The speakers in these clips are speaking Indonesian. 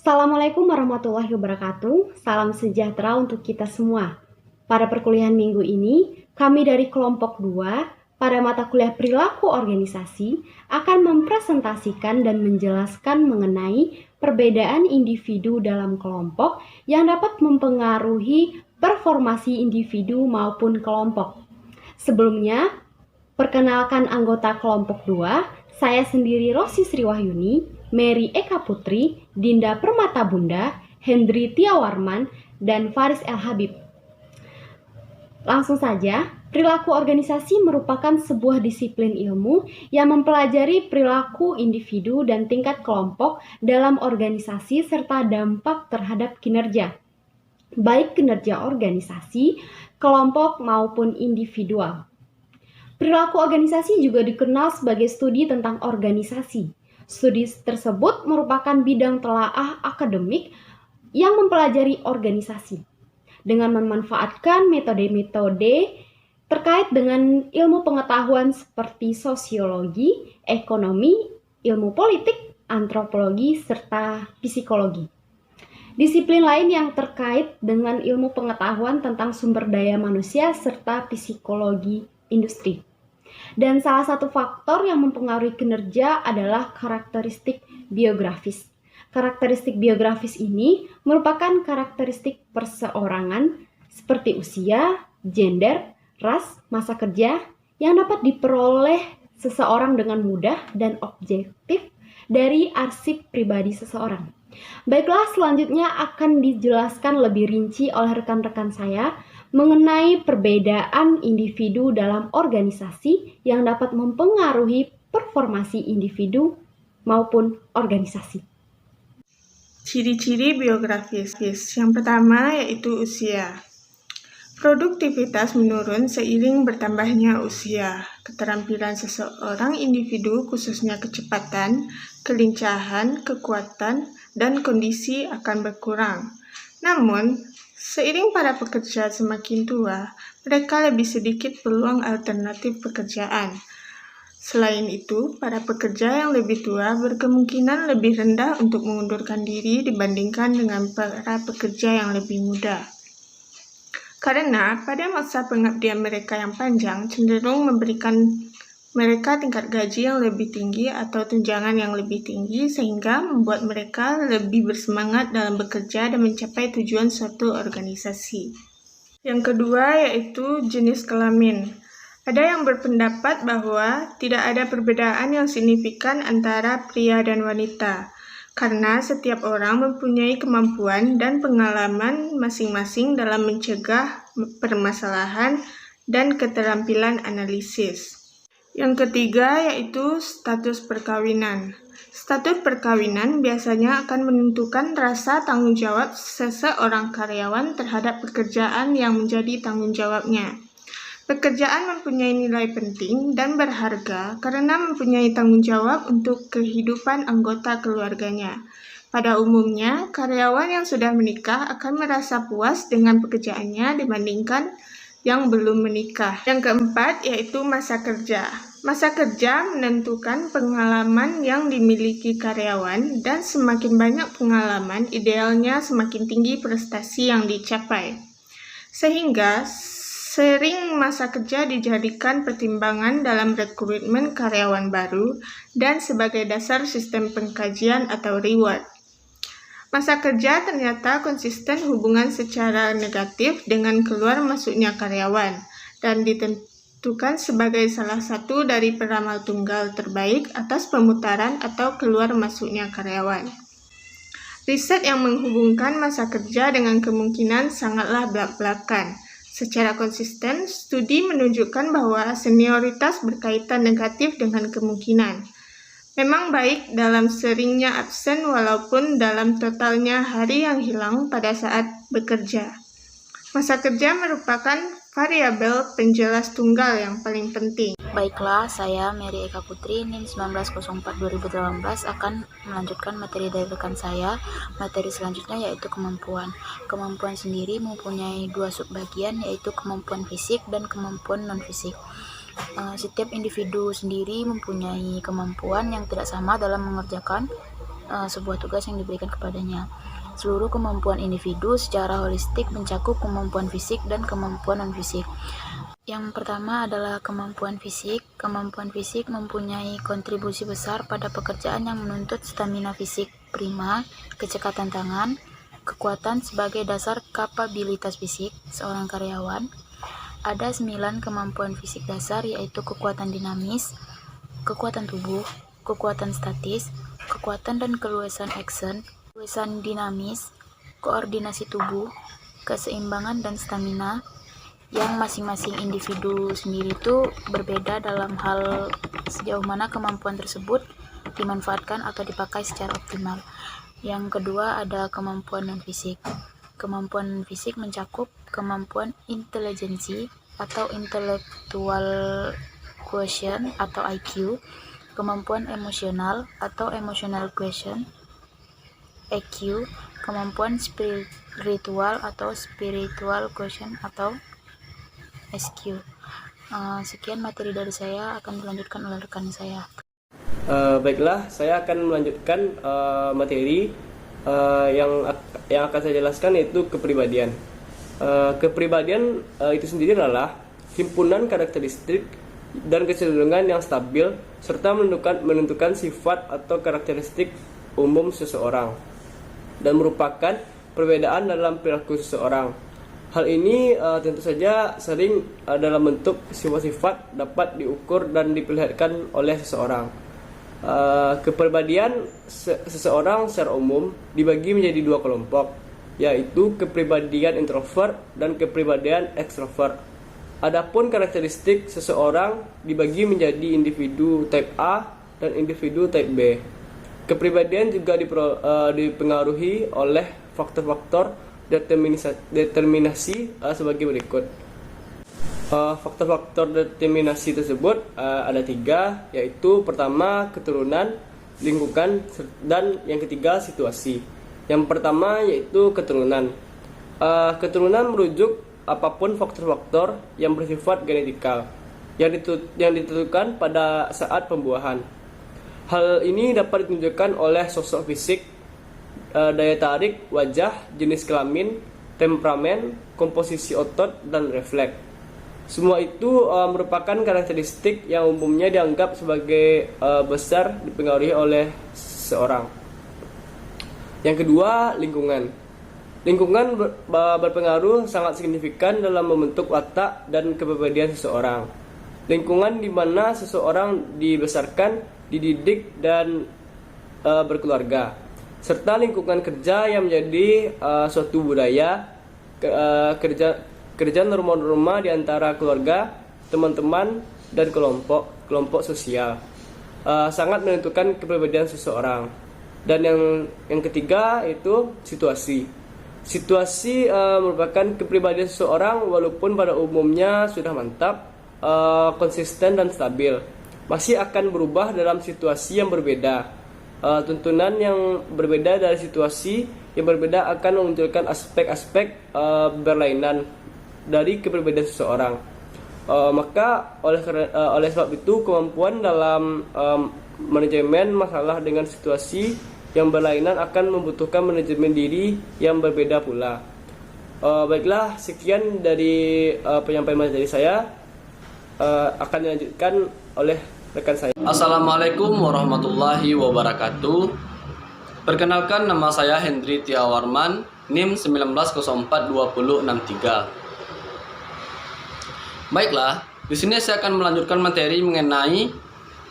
Assalamualaikum warahmatullahi wabarakatuh. Salam sejahtera untuk kita semua. Pada perkuliahan minggu ini, kami dari kelompok 2 pada mata kuliah perilaku organisasi akan mempresentasikan dan menjelaskan mengenai perbedaan individu dalam kelompok yang dapat mempengaruhi performasi individu maupun kelompok. Sebelumnya, perkenalkan anggota kelompok 2, saya sendiri Rosi Sriwahyuni, Mary Eka Putri, Dinda Permata Bunda, Hendri Tiawarman, dan Faris El Habib. Langsung saja, perilaku organisasi merupakan sebuah disiplin ilmu yang mempelajari perilaku individu dan tingkat kelompok dalam organisasi serta dampak terhadap kinerja, baik kinerja organisasi, kelompok, maupun individual. Perilaku organisasi juga dikenal sebagai studi tentang organisasi. Studi tersebut merupakan bidang telaah akademik yang mempelajari organisasi dengan memanfaatkan metode-metode terkait dengan ilmu pengetahuan seperti sosiologi, ekonomi, ilmu politik, antropologi, serta psikologi. Disiplin lain yang terkait dengan ilmu pengetahuan tentang sumber daya manusia serta psikologi industri. Dan salah satu faktor yang mempengaruhi kinerja adalah karakteristik biografis. Karakteristik biografis ini merupakan karakteristik perseorangan seperti usia, gender, ras, masa kerja yang dapat diperoleh seseorang dengan mudah dan objektif dari arsip pribadi seseorang. Baiklah, selanjutnya akan dijelaskan lebih rinci oleh rekan-rekan saya mengenai perbedaan individu dalam organisasi yang dapat mempengaruhi performasi individu maupun organisasi. Ciri-ciri biografis. Yang pertama yaitu usia. Produktivitas menurun seiring bertambahnya usia. Keterampilan seseorang individu, khususnya kecepatan, kelincahan, kekuatan, dan kondisi akan berkurang. Namun, seiring para pekerja semakin tua, mereka lebih sedikit peluang alternatif pekerjaan. Selain itu, para pekerja yang lebih tua berkemungkinan lebih rendah untuk mengundurkan diri dibandingkan dengan para pekerja yang lebih muda. Karena pada masa pengabdian mereka yang panjang cenderung memberikan mereka tingkat gaji yang lebih tinggi atau tunjangan yang lebih tinggi sehingga membuat mereka lebih bersemangat dalam bekerja dan mencapai tujuan suatu organisasi. Yang kedua yaitu jenis kelamin. Ada yang berpendapat bahwa tidak ada perbedaan yang signifikan antara pria dan wanita, karena setiap orang mempunyai kemampuan dan pengalaman masing-masing dalam mencegah permasalahan dan keterampilan analisis. Yang ketiga yaitu status perkawinan. Status perkawinan biasanya akan menentukan rasa tanggung jawab seseorang karyawan terhadap pekerjaan yang menjadi tanggung jawabnya. Pekerjaan mempunyai nilai penting dan berharga karena mempunyai tanggung jawab untuk kehidupan anggota keluarganya. Pada umumnya, karyawan yang sudah menikah akan merasa puas dengan pekerjaannya dibandingkan yang belum menikah. Yang keempat yaitu masa kerja. Masa kerja menentukan pengalaman yang dimiliki karyawan dan semakin banyak pengalaman, idealnya semakin tinggi prestasi yang dicapai. Sehingga sering masa kerja dijadikan pertimbangan dalam rekrutmen karyawan baru dan sebagai dasar sistem pengkajian atau reward. Masa kerja ternyata konsisten hubungan secara negatif dengan keluar masuknya karyawan dan ditentukan sebagai salah satu dari peramal tunggal terbaik atas pemutaran atau keluar masuknya karyawan. Riset yang menghubungkan masa kerja dengan kemungkinan sangatlah belak-belakan. Secara konsisten, studi menunjukkan bahwa senioritas berkaitan negatif dengan kemungkinan. Memang baik dalam seringnya absen walaupun dalam totalnya hari yang hilang pada saat bekerja. Masa kerja merupakan variabel penjelas tunggal yang paling penting. Baiklah, saya Mary Eka Putri, NIM 1904-2018 akan melanjutkan materi dari rekan saya. Materi selanjutnya yaitu kemampuan. Kemampuan sendiri mempunyai dua subbagian, yaitu kemampuan fisik dan kemampuan non-fisik. Setiap individu sendiri mempunyai kemampuan yang tidak sama dalam mengerjakan sebuah tugas yang diberikan kepadanya. Seluruh kemampuan individu secara holistik mencakup kemampuan fisik dan kemampuan non-fisik. Yang pertama adalah kemampuan fisik. Kemampuan fisik mempunyai kontribusi besar pada pekerjaan yang menuntut stamina fisik prima, kecekatan tangan, kekuatan sebagai dasar kapabilitas fisik seorang karyawan. Ada 9 kemampuan fisik dasar, yaitu kekuatan dinamis, kekuatan tubuh, kekuatan statis, kekuatan dan keluasan action, keluasan dinamis, koordinasi tubuh, keseimbangan dan stamina, yang masing-masing individu sendiri itu berbeda dalam hal sejauh mana kemampuan tersebut dimanfaatkan atau dipakai secara optimal. Yang kedua ada kemampuan non-fisik. Kemampuan fisik mencakup kemampuan intelijensi atau intellectual quotient atau IQ, kemampuan emosional atau emotional quotient EQ, kemampuan spiritual atau spiritual quotient atau SQ. Sekian materi dari saya, akan dilanjutkan oleh rekan saya. Baiklah, saya akan melanjutkan materi yang akan saya jelaskan, yaitu kepribadian. Kepribadian itu sendiri adalah himpunan karakteristik dan kecenderungan yang stabil serta menentukan sifat atau karakteristik umum seseorang dan merupakan perbedaan dalam perilaku seseorang. Hal ini tentu saja sering dalam bentuk sifat-sifat dapat diukur dan diperlihatkan oleh seseorang. Kepribadian seseorang secara umum dibagi menjadi 2 kelompok, yaitu kepribadian introvert dan kepribadian ekstrovert. Adapun karakteristik seseorang dibagi menjadi individu type A dan individu type B. Kepribadian juga dipengaruhi oleh faktor-faktor determinasi sebagai berikut. Faktor-faktor determinasi tersebut ada 3, yaitu pertama keturunan, lingkungan, dan yang ketiga situasi. Yang pertama yaitu keturunan. Keturunan merujuk apapun faktor-faktor yang bersifat genetikal yang ditentukan pada saat pembuahan. Hal ini dapat ditunjukkan oleh sosok fisik, daya tarik wajah, jenis kelamin, temperamen, komposisi otot, dan refleks. Semua itu merupakan karakteristik yang umumnya dianggap sebagai besar dipengaruhi oleh seseorang. Yang kedua, lingkungan. Lingkungan berpengaruh sangat signifikan dalam membentuk watak dan kepribadian seseorang. Lingkungan di mana seseorang dibesarkan, dididik, dan berkeluarga, serta lingkungan kerja yang menjadi suatu budaya kerja norma-norma di antara keluarga, teman-teman, dan kelompok sosial sangat menentukan kepribadian seseorang. Dan yang ketiga itu situasi. Situasi merupakan kepribadian seseorang walaupun pada umumnya sudah mantap, konsisten dan stabil, masih akan berubah dalam situasi yang berbeda. Tuntunan yang berbeda dari situasi yang berbeda akan memunculkan aspek-aspek berlainan dari kepribadian seseorang. Maka oleh sebab itu kemampuan dalam manajemen masalah dengan situasi yang berlainan akan membutuhkan manajemen diri yang berbeda pula. Baiklah, sekian dari penyampaian materi saya. Akan dilanjutkan oleh rekan saya. Assalamualaikum warahmatullahi wabarakatuh. Perkenalkan, nama saya Hendri Tiawarman, NIM 19042063. Baiklah, di sini saya akan melanjutkan materi mengenai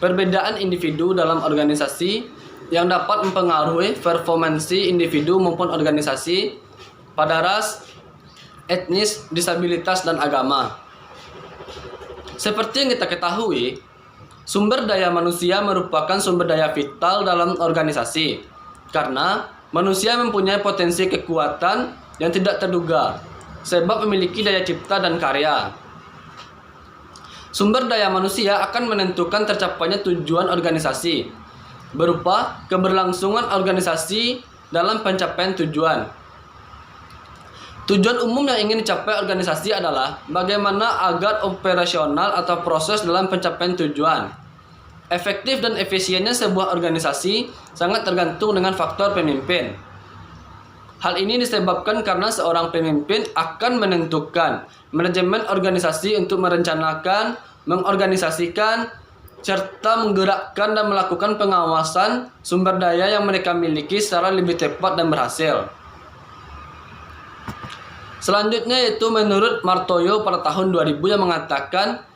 perbedaan individu dalam organisasi yang dapat mempengaruhi performansi individu maupun organisasi pada ras, etnis, disabilitas, dan agama. Seperti yang kita ketahui, sumber daya manusia merupakan sumber daya vital dalam organisasi karena manusia mempunyai potensi kekuatan yang tidak terduga sebab memiliki daya cipta dan karya. Sumber daya manusia akan menentukan tercapainya tujuan organisasi berupa keberlangsungan organisasi dalam pencapaian tujuan. Tujuan umum yang ingin dicapai organisasi adalah bagaimana agar operasional atau proses dalam pencapaian tujuan efektif dan efisiennya sebuah organisasi sangat tergantung dengan faktor pemimpin. Hal ini disebabkan karena seorang pemimpin akan menentukan manajemen organisasi untuk merencanakan, mengorganisasikan, serta menggerakkan dan melakukan pengawasan sumber daya yang mereka miliki secara lebih tepat dan berhasil. Selanjutnya yaitu menurut Martoyo pada tahun 2000 yang mengatakan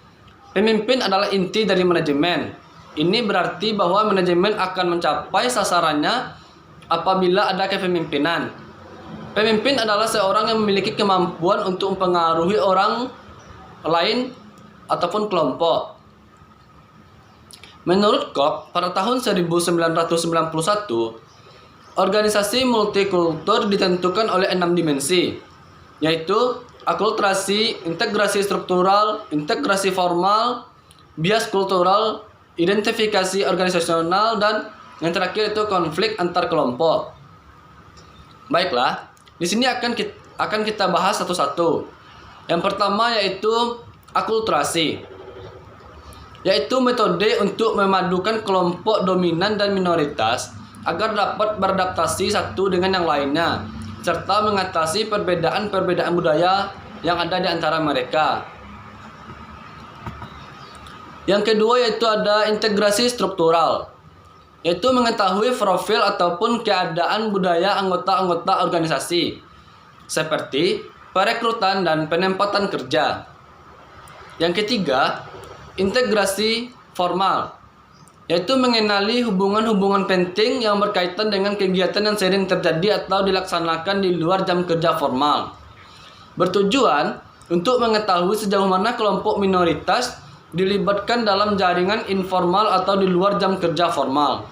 pemimpin adalah inti dari manajemen. Ini berarti bahwa manajemen akan mencapai sasarannya apabila ada kepemimpinan. Pemimpin adalah seorang yang memiliki kemampuan untuk mempengaruhi orang lain ataupun kelompok. Menurut Koch, pada tahun 1991, organisasi multikultur ditentukan oleh 6 dimensi, yaitu akulturasi, integrasi struktural, integrasi formal, bias kultural, identifikasi organisasional, dan yang terakhir itu konflik antar kelompok. Baiklah, di sini akan kita bahas satu-satu. Yang pertama yaitu akulturasi, yaitu metode untuk memadukan kelompok dominan dan minoritas agar dapat beradaptasi satu dengan yang lainnya, serta mengatasi perbedaan-perbedaan budaya yang ada di antara mereka. Yang kedua yaitu ada integrasi struktural, yaitu mengetahui profil ataupun keadaan budaya anggota-anggota organisasi, seperti perekrutan dan penempatan kerja. Yang ketiga, integrasi formal, yaitu mengenali hubungan-hubungan penting yang berkaitan dengan kegiatan yang sering terjadi atau dilaksanakan di luar jam kerja formal, bertujuan untuk mengetahui sejauh mana kelompok minoritas dilibatkan dalam jaringan informal atau di luar jam kerja formal.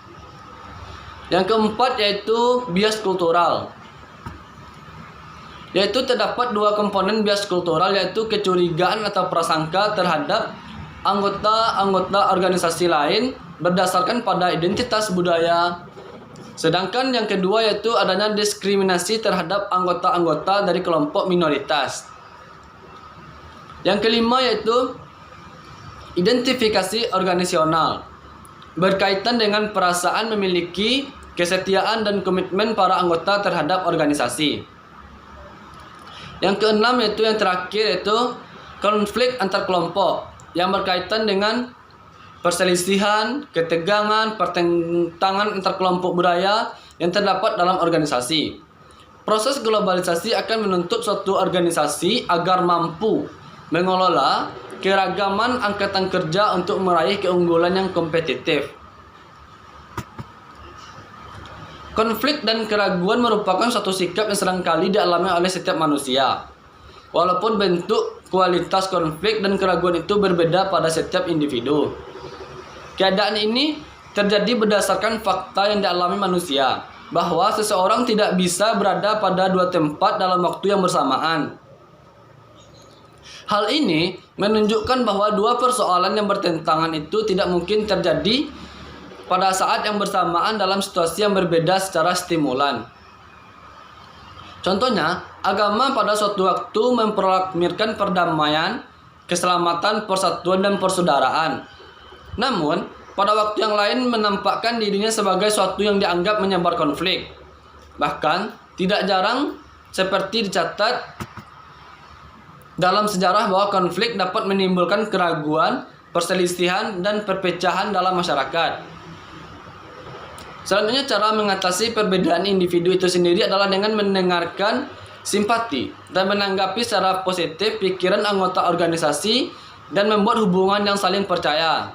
Yang keempat yaitu bias kultural, yaitu terdapat dua komponen bias kultural, yaitu kecurigaan atau prasangka terhadap anggota-anggota organisasi lain berdasarkan pada identitas budaya. Sedangkan yang kedua yaitu adanya diskriminasi terhadap anggota-anggota dari kelompok minoritas. Yang kelima yaitu identifikasi organisasional, berkaitan dengan perasaan memiliki kesetiaan dan komitmen para anggota terhadap organisasi. Yang keenam yaitu yang terakhir yaitu konflik antar kelompok, yang berkaitan dengan perselisihan, ketegangan, pertentangan antar kelompok budaya yang terdapat dalam organisasi. Proses globalisasi akan menuntut suatu organisasi agar mampu mengelola keragaman angkatan kerja untuk meraih keunggulan yang kompetitif. Konflik dan keraguan merupakan suatu sikap yang seringkali dialami oleh setiap manusia. Walaupun bentuk, kualitas konflik dan keraguan itu berbeda pada setiap individu. Keadaan ini terjadi berdasarkan fakta yang dialami manusia, bahwa seseorang tidak bisa berada pada dua tempat dalam waktu yang bersamaan. Hal ini menunjukkan bahwa dua persoalan yang bertentangan itu tidak mungkin terjadi pada saat yang bersamaan dalam situasi yang berbeda secara stimulan. Contohnya, agama pada suatu waktu memproklamirkan perdamaian, keselamatan, persatuan, dan persaudaraan. Namun, pada waktu yang lain menampakkan dirinya sebagai suatu yang dianggap menyebar konflik. Bahkan, tidak jarang seperti dicatat dalam sejarah bahwa konflik dapat menimbulkan keraguan, perselisihan, dan perpecahan dalam masyarakat. Selanjutnya, cara mengatasi perbedaan individu itu sendiri adalah dengan mendengarkan simpati dan menanggapi secara positif pikiran anggota organisasi dan membuat hubungan yang saling percaya.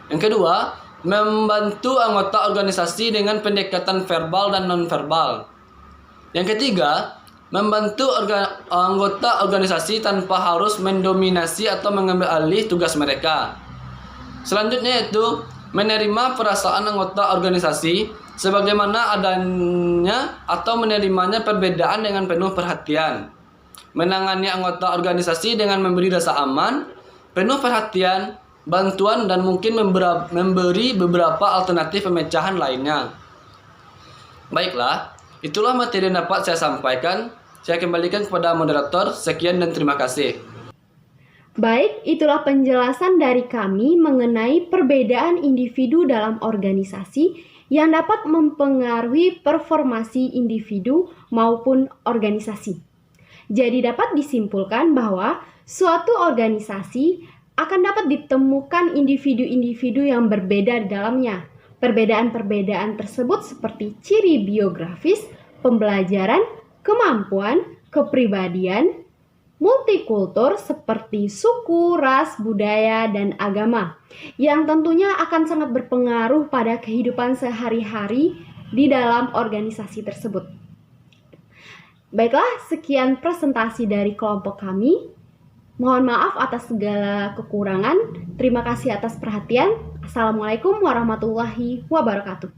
Yang kedua, membantu anggota organisasi dengan pendekatan verbal dan nonverbal. Yang ketiga, membantu anggota organisasi tanpa harus mendominasi atau mengambil alih tugas mereka. Selanjutnya yaitu menerima perasaan anggota organisasi sebagaimana adanya atau menerimanya perbedaan dengan penuh perhatian. Menangani anggota organisasi dengan memberi rasa aman, penuh perhatian, bantuan, dan mungkin memberi beberapa alternatif pemecahan lainnya. Baiklah, itulah materi yang dapat saya sampaikan. Saya kembalikan kepada moderator. Sekian dan terima kasih. Baik, itulah penjelasan dari kami mengenai perbedaan individu dalam organisasi yang dapat mempengaruhi performasi individu maupun organisasi. Jadi dapat disimpulkan bahwa suatu organisasi akan dapat ditemukan individu-individu yang berbeda di dalamnya. Perbedaan-perbedaan tersebut seperti ciri biografis, pembelajaran, kemampuan, kepribadian, multikultur seperti suku, ras, budaya, dan agama yang tentunya akan sangat berpengaruh pada kehidupan sehari-hari di dalam organisasi tersebut. Baiklah, sekian presentasi dari kelompok kami. Mohon maaf atas segala kekurangan. Terima kasih atas perhatian. Assalamualaikum warahmatullahi wabarakatuh.